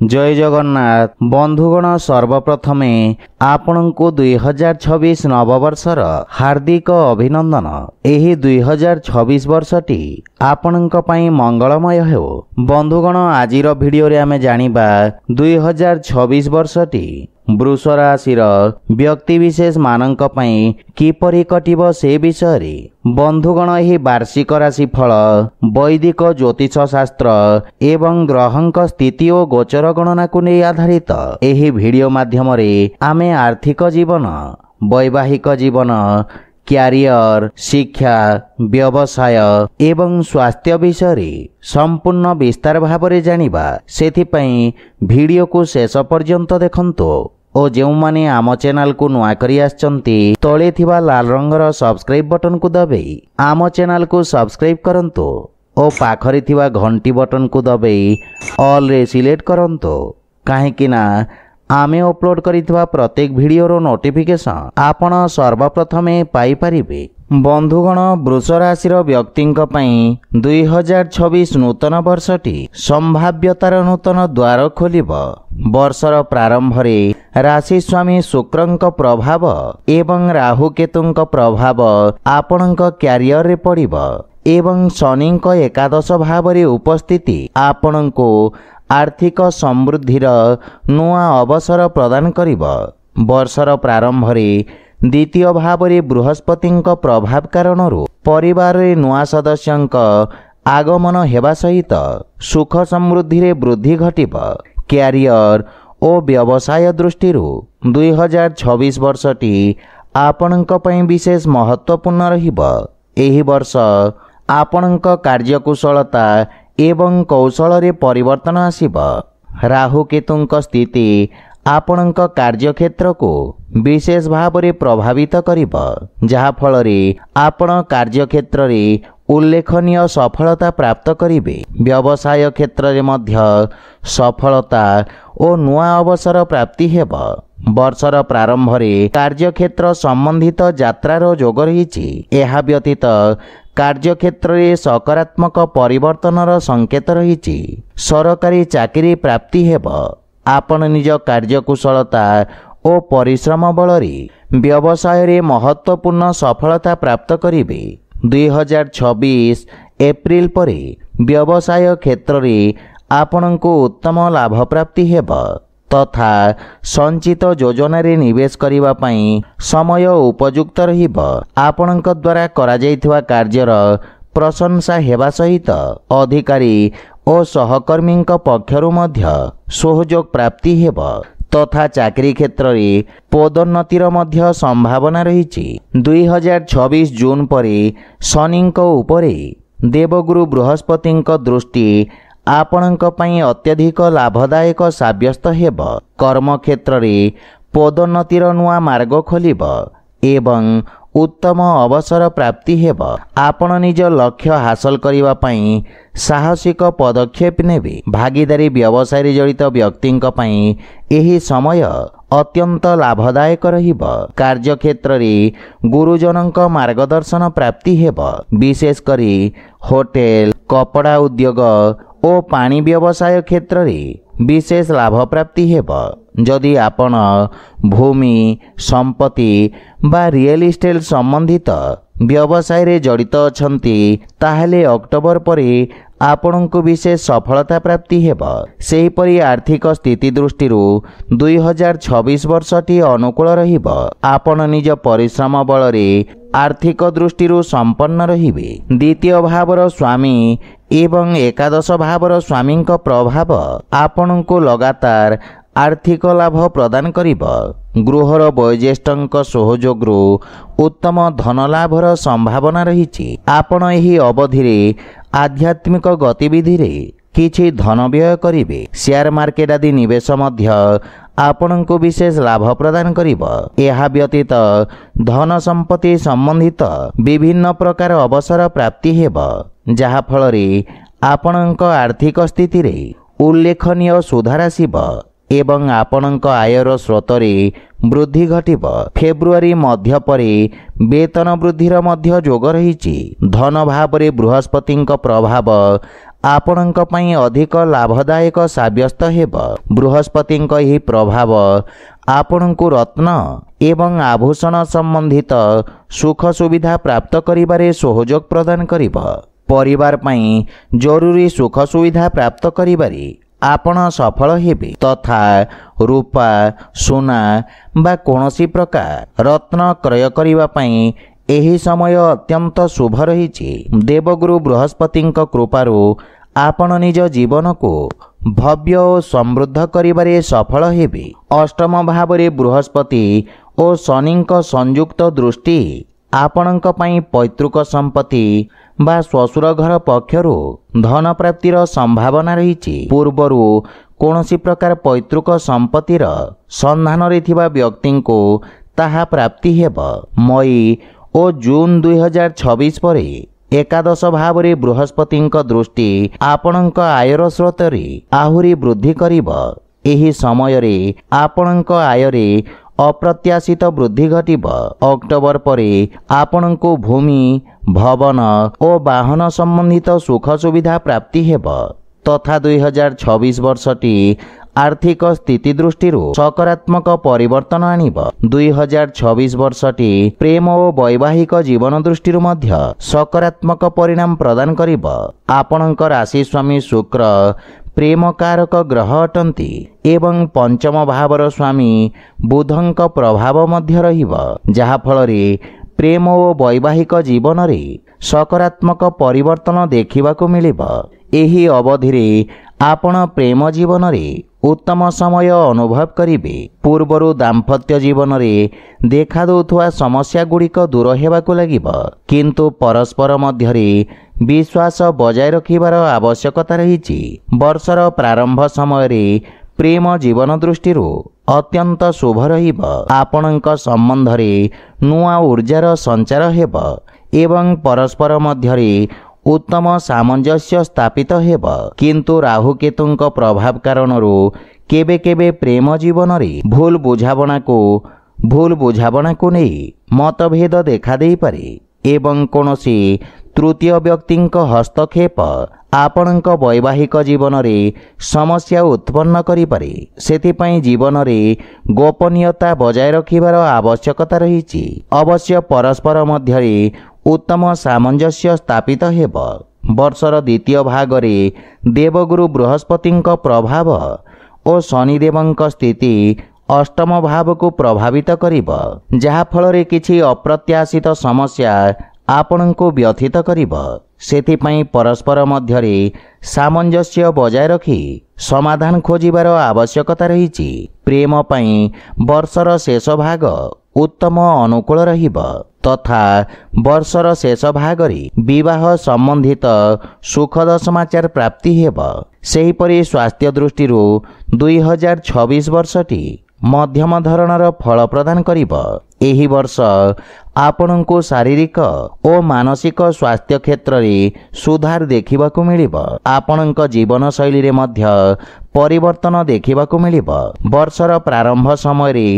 जय जगन्नाथ बंधुगण सर्वप्रथमे आपणको 2026 नववर्षर हार्दिक अभिनंदन। एही 2026 वर्षटी आपणक पई मंगलमय हो। बंधुगण आजिर भिडियो रे आमे जानिबा 2026 वर्षटी वृष राशिर व्यक्तिविशेष मानक पई किपरि कटिब से विषय रे। बंधुगण एही वार्षिक राशिफल वैदिक ज्योतिष शास्त्र एवं ग्रहंक स्थिति और गोचर गणना को नहीं आधारित। एही वीडियो माध्यम रे आमे आर्थिक जीवन, वैवाहिक जीवन, क्यारियर, शिक्षा, व्यवसाय एवं स्वास्थ्य विषय रे संपूर्ण विस्तार भाव रे जानिबा। सेथि पई वीडियो को शेष पर्यंत देखंतो और जो माने आम चैनल को नुआ करी आछंती तळे थिबा लाल रंगर सब्सक्राइब बटन को दबे आम चैनल को सब्सक्राइब करंतो और पाखरे थिबा घंटी बटन को दबे ऑल रे सिलेक्ट करंतो, काहेकि ना आमे अपलोड करिथबा प्रत्येक वीडियो रो नोटिफिकेशन आपण सर्वप्रथमे पाई परिबे। बंधुगण वृष राशि व्यक्तिंक पई 2026 नूतन वर्षटी संभाव्यतार नूतन द्वार खोलिब। वर्षर प्रारंभ रे राशि स्वामी शुक्रंक प्रभाव एवं राहु केतुंक प्रभाव आपणक क्यारियर रे पड़िब एवं शनिंक एकादश भाव रे उपस्थिति आपणको आर्थिक समृद्धिर नुआ अवसर प्रदान करिब। वर्षर प्रारंभ रे द्वितीय भाव रे बृहस्पतिंक प्रभाव कारणरू परिवार रे नुआ सदस्यंक आगमन हेबा सहित सुख समृद्धि रे वृद्धि घटिब। क्यारियर और व्यवसाय दृष्टिरू 2026 वर्षटी आपणक पई विशेष महत्वपूर्ण रहिब। एही वर्ष आपणक कार्यकुशलता एवं कौशल रे परिवर्तन आसिब। राहु केतुंक स्थिति आपणक कार्यक्षेत्र को विशेष भाव रे प्रभावित करिब, जहा फल रे आपण कार्यक्षेत्र रे उल्लेखनीय सफलता प्राप्त करिवे। व्यवसाय क्षेत्र रे मध्य सफलता और नुआ अवसर प्राप्ति हेब। वर्षर प्रारंभ रे कार्यक्षेत्र संबंधित यात्रार जोग रहिछि। एहा व्यतीत कार्यक्षेत्र रे सकारात्मक परिवर्तनर संकेत रहिछि। सरकारी चाकरी प्राप्ति हेब। आपण निज कार्यकुशलता और परिश्रम बल रे व्यवसाय रे महत्वपूर्ण सफलता प्राप्त करिवे। 2026 एप्रिल परे व्यवसाय क्षेत्र रे आपणको उत्तम लाभ प्राप्ति हेब तथा संचित योजना रे निवेश करिवा पई समय उपयुक्त रहिब। आपणक द्वारा करा जायथिवा कार्यर प्रशंसा हेबा सहित अधिकारी और सहकर्मी पक्षरु मध्य सहयोग प्राप्ति हेब तथा चाकरी क्षेत्र रे पदोन्नतिर मध्य संभावना रहिछि। 2026 जून परे शनिंक उपरे देवगुरु बृहस्पतिंक दृष्टि आपणक पई अत्यधिक लाभदायक साब्यस्त हेब। कर्म क्षेत्र रे पदोन्नतिर नुआ मार्ग खोलिब एवं उत्तम अवसर प्राप्ति हेब। आपण निज लक्ष्य हासिल करिवा पई साहसिक पदक्षेप नेबे। भागीदारी व्यवसाय रे जड़ित व्यक्तिंक पई एही समय अत्यंत लाभदायक रहिब। कार्यक्षेत्र रे गुरुजनक मार्गदर्शन प्राप्ति हेब। विशेष करी होटेल, कपड़ा उद्योग और पानी व्यवसाय क्षेत्र रे विशेष लाभ प्राप्ति हेब। जदि आपण भूमि, संपत्ति बा रियल इस्टेट संबंधित व्यवसाय रे जड़ित अछंती ताहले अक्टोबर परे आपणको विशेष सफलता प्राप्ति हेब। सेहीपरि आर्थिक स्थिति दृष्टिरू 2026 वर्षटी अनुकूल रहिब। आपण निज परिश्रम बल रे आर्थिक दृष्टिरू संपन्न रहिबे। द्वितीय भावर स्वामी एवं एकादश भावर स्वामींक प्रभाव आपणको लगातार आर्थिक लाभ प्रदान करिब। गृहर वयोज्येष्ठंक सहयोगरू उत्तम धन लाभर संभावना रहिछि। आपण एही अवधि रे आध्यात्मिक गतिविधि रे किछि धन व्यय करिवे। शेयर मार्केट आदि निवेश मध्य आपणको विशेष लाभ प्रदान करिब। एहा व्यतीत धन संपत्ति संबंधित विभिन्न प्रकार अवसर प्राप्ति हेब, जहा फल रे आपणक आर्थिक स्थिति रे उल्लेखनीय सुधार आसिब एवं आपणक आयर स्रोत रे वृद्धि घटिब। फेब्रुआरी मध्य परे वेतन वृद्धिर मध्य जोग रहिछि। धन भाव रे बृहस्पतिंक प्रभाव ଆପଣଙ୍କ ପାଇଁ ଅଧିକ ଲାଭଦାୟକ ସାବ୍ୟସ୍ତ ହେବ। ବୃହସ୍ପତିଙ୍କ ଏହି ପ୍ରଭାବ ଆପଣଙ୍କୁ ରତ୍ନ ଏବଂ ଆଭୂଷଣ ସମ୍ବନ୍ଧିତ ସୁଖ ସୁବିଧା ପ୍ରାପ୍ତ କରିବାରେ ସହଯୋଗ ପ୍ରଦାନ କରିବ। ପରିବାର ପାଇଁ ଜରୁରୀ ସୁଖ ସୁବିଧା ପ୍ରାପ୍ତ କରିବାରେ ଆପଣ ସଫଳ ହେବେ ତଥା ରୂପା ସୁନା ବା କୌଣସି ପ୍ରକାର ରତ୍ନ କ୍ରୟ କରିବା ପାଇଁ ଏହି ସମୟ ଅତ୍ୟନ୍ତ ଶୁଭ ରହିଛି। ଦେବଗୁରୁ ବୃହସ୍ପତିଙ୍କ କୃପାରୁ ଆପଣ ନିଜ ଜୀବନକୁ ଭବ୍ୟ ଓ ସମୃଦ୍ଧ କରିବାରେ ସଫଳ ହେବେ। ଅଷ୍ଟମ ଭାବରେ ବୃହସ୍ପତି ଓ ଶନିଙ୍କ ସଂଯୁକ୍ତ ଦୃଷ୍ଟି ଆପଣଙ୍କ ପାଇଁ ପୈତୃକ ସମ୍ପତ୍ତି ବା ଶ୍ୱଶୁର ଘର ପକ୍ଷରୁ ଧନ ପ୍ରାପ୍ତିର ସମ୍ଭାବନା ରହିଛି। ପୂର୍ବରୁ କୌଣସି ପ୍ରକାର ପୈତୃକ ସମ୍ପତ୍ତିର ସନ୍ଧାନରେ ଥିବା ବ୍ୟକ୍ତିଙ୍କୁ ତାହା ପ୍ରାପ୍ତି ହେବ। ମଇ ଓ ଜୁନ 2026 ପରେ ଏକାଦଶ ଭାବରେ ବୃହସ୍ପତିଙ୍କ ଦୃଷ୍ଟି ଆପଣଙ୍କ ଆୟର ସ୍ରୋତରେ ଆହୁରି ବୃଦ୍ଧି କରିବ। ଏହି ସମୟରେ ଆପଣଙ୍କ ଆୟରେ ଅପ୍ରତ୍ୟାଶିତ ବୃଦ୍ଧି ଘଟିବ। ଅକ୍ଟୋବର ପରେ ଆପଣଙ୍କୁ ଭୂମି ଭବନ ଓ ବାହନ ସମ୍ବନ୍ଧିତ ସୁଖ ସୁବିଧା ପ୍ରାପ୍ତି ହେବ ତଥା 2026 ବର୍ଷଟି ଆର୍ଥିକ ସ୍ଥିତି ଦୃଷ୍ଟିରୁ ସକାରାତ୍ମକ ପରିବର୍ତ୍ତନ ଆଣିବ। 2026 ବର୍ଷଟି ପ୍ରେମ ଓ ବୈବାହିକ ଜୀବନ ଦୃଷ୍ଟିରୁ ମଧ୍ୟ ସକାରାତ୍ମକ ପରିଣାମ ପ୍ରଦାନ କରିବ। ଆପଣଙ୍କ ରାଶି ସ୍ୱାମୀ ଶୁକ୍ର ପ୍ରେମ କାରକ ଗ୍ରହ ଅଟନ୍ତି ଏବଂ ପଞ୍ଚମ ଭାବର ସ୍ୱାମୀ ବୁଧଙ୍କ ପ୍ରଭାବ ମଧ୍ୟ ରହିବ, ଯାହାଫଳରେ ପ୍ରେମ ଓ ବୈବାହିକ ଜୀବନରେ ସକାରାତ୍ମକ ପରିବର୍ତ୍ତନ ଦେଖିବାକୁ ମିଳିବ। ଏହି ଅବଧିରେ ଆପଣ ପ୍ରେମ ଜୀବନରେ ଉତ୍ତମ ସମୟ ଅନୁଭବ କରିବେ। ପୂର୍ବରୁ ଦାମ୍ପତ୍ୟ ଜୀବନରେ ଦେଖାଦେଉଥିବା ସମସ୍ୟା ଗୁଡ଼ିକ ଦୂର ହେବାକୁ ଲାଗିବ, କିନ୍ତୁ ପରସ୍ପର ମଧ୍ୟରେ ବିଶ୍ୱାସ ବଜାୟ ରଖିବାର ଆବଶ୍ୟକତା ରହିଛି। ବର୍ଷର ପ୍ରାରମ୍ଭ ସମୟରେ ପ୍ରେମ ଜୀବନ ଦୃଷ୍ଟିରୁ ଅତ୍ୟନ୍ତ ଶୁଭ ରହିବ। ଆପଣଙ୍କ ସମ୍ବନ୍ଧରେ ନୂଆ ଉର୍ଜାର ସଞ୍ଚାର ହେବ ଏବଂ ପରସ୍ପର ମଧ୍ୟରେ ଉତ୍ତମ ସାମଞ୍ଜସ୍ୟ ସ୍ଥାପିତ ହେବ। କିନ୍ତୁ ରାହୁକେତୁଙ୍କ ପ୍ରଭାବ କାରଣରୁ କେବେ କେବେ ପ୍ରେମ ଜୀବନରେ ଭୁଲ ବୁଝାବଣାକୁ ନେଇ ମତଭେଦ ଦେଖାଦେଇପାରେ ଏବଂ କୌଣସି ତୃତୀୟ ବ୍ୟକ୍ତିଙ୍କ ହସ୍ତକ୍ଷେପ ଆପଣଙ୍କ ବୈବାହିକ ଜୀବନରେ ସମସ୍ୟା ଉତ୍ପନ୍ନ କରିପାରେ। ସେଥିପାଇଁ ଜୀବନରେ ଗୋପନୀୟତା ବଜାୟ ରଖିବାର ଆବଶ୍ୟକତା ରହିଛି। ଅବଶ୍ୟ ପରସ୍ପର ମଧ୍ୟରେ ଉତ୍ତମ ସାମଞ୍ଜସ୍ୟ ସ୍ଥାପିତ ହେବ। ବର୍ଷର ଦ୍ୱିତୀୟ ଭାଗରେ ଦେବଗୁରୁ ବୃହସ୍ପତିଙ୍କ ପ୍ରଭାବ ଓ ଶନିଦେବଙ୍କ ସ୍ଥିତି ଅଷ୍ଟମ ଭାବକୁ ପ୍ରଭାବିତ କରିବ, ଯାହାଫଳରେ କିଛି ଅପ୍ରତ୍ୟାଶିତ ସମସ୍ୟା ଆପଣଙ୍କୁ ବ୍ୟଥିତ କରିବ। ସେଥିପାଇଁ ପରସ୍ପର ମଧ୍ୟରେ ସାମଞ୍ଜସ୍ୟ ବଜାୟ ରଖି ସମାଧାନ ଖୋଜିବାର ଆବଶ୍ୟକତା ରହିଛି। ପ୍ରେମ ପାଇଁ ବର୍ଷର ଶେଷ ଭାଗ ଉତ୍ତମ ଅନୁକୂଳ ରହିବ ତଥା ବର୍ଷର ଶେଷ ଭାଗରେ ବିବାହ ସମ୍ବନ୍ଧିତ ସୁଖଦ ସମାଚାର ପ୍ରାପ୍ତି ହେବ। ସେହିପରି ସ୍ୱାସ୍ଥ୍ୟ ଦୃଷ୍ଟିରୁ 2026 ବର୍ଷଟି ମଧ୍ୟମ ଧରଣର ଫଳ ପ୍ରଦାନ କରିବ। ଏହି ବର୍ଷ ଆପଣଙ୍କୁ ଶାରୀରିକ ଓ ମାନସିକ ସ୍ୱାସ୍ଥ୍ୟ କ୍ଷେତ୍ରରେ ସୁଧାର ଦେଖିବାକୁ ମିଳିବ। ଆପଣଙ୍କ ଜୀବନଶୈଳୀରେ ମଧ୍ୟ ପରିବର୍ତ୍ତନ ଦେଖିବାକୁ ମିଳିବ। ବର୍ଷର ପ୍ରାରମ୍ଭ ସମୟରେ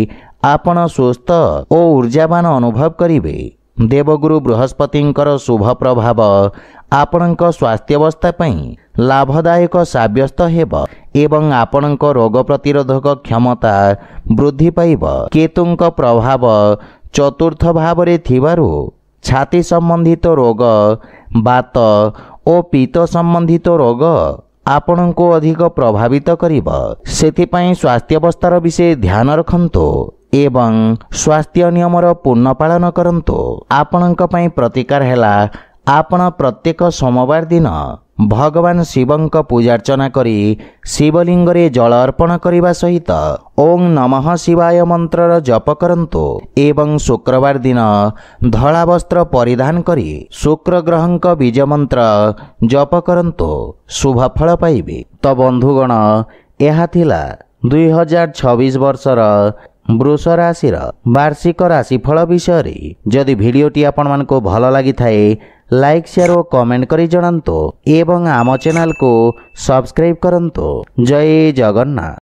ଆପଣ ସୁସ୍ଥ ଓ ଉର୍ଜାବାନ ଅନୁଭବ କରିବେ। ଦେବଗୁରୁ ବୃହସ୍ପତିଙ୍କର ଶୁଭ ପ୍ରଭାବ ଆପଣଙ୍କ ସ୍ୱାସ୍ଥ୍ୟାବସ୍ଥା ପାଇଁ ଲାଭଦାୟକ ସାବ୍ୟସ୍ତ ହେବ ଏବଂ ଆପଣଙ୍କ ରୋଗ ପ୍ରତିରୋଧକ କ୍ଷମତା ବୃଦ୍ଧି ପାଇବ। କେତୁଙ୍କ ପ୍ରଭାବ ଚତୁର୍ଥ ଭାବରେ ଥିବାରୁ ଛାତି ସମ୍ବନ୍ଧିତ ରୋଗ, ବାତ ଓ ପିତ୍ତ ସମ୍ବନ୍ଧିତ ରୋଗ ଆପଣଙ୍କୁ ଅଧିକ ପ୍ରଭାବିତ କରିବ। ସେଥିପାଇଁ ସ୍ୱାସ୍ଥ୍ୟାବସ୍ଥାର ବିଷୟ ଧ୍ୟାନ ରଖନ୍ତୁ ଏବଂ ସ୍ୱାସ୍ଥ୍ୟ ନିୟମର ପୂର୍ଣ୍ଣ ପାଳନ କରନ୍ତୁ। ଆପଣଙ୍କ ପାଇଁ ପ୍ରତିକାର ହେଲା ଆପଣ ପ୍ରତ୍ୟେକ ସୋମବାର ଦିନ ଭଗବାନ ଶିବଙ୍କ ପୂଜାର୍ଚ୍ଚନା କରି ଶିବଲିଙ୍ଗରେ ଜଳ ଅର୍ପଣ କରିବା ସହିତ ଓಂ ନମଃ ଶିବାୟ ମନ୍ତ୍ରର ଜପ କରନ୍ତୁ ଏବଂ ଶୁକ୍ରବାର ଦିନ ଧଳା ବସ୍ତ୍ର ପରିଧାନ କରି ଶୁକ୍ର ଗ୍ରହଙ୍କ ବୀଜ ମନ୍ତ୍ର ଜପ କରନ୍ତୁ, ଶୁଭ ଫଳ ପାଇବେ। ତ ବନ୍ଧୁଗଣ, ଏହା ଥିଲା 2026 ବର୍ଷର ବୃଷ ରାଶିର ବାର୍ଷିକ ରାଶିଫଳ ବିଷୟରେ। ଯଦି ଭିଡ଼ିଓଟି ଆପଣମାନଙ୍କୁ ଭଲ ଲାଗିଥାଏ ଲାଇକ୍, ସେୟାର ଓ କମେଣ୍ଟ କରି ଜଣାନ୍ତୁ ଏବଂ ଆମ ଚ୍ୟାନେଲକୁ ସବସ୍କ୍ରାଇବ୍ କରନ୍ତୁ। ଜୟ ଜଗନ୍ନାଥ।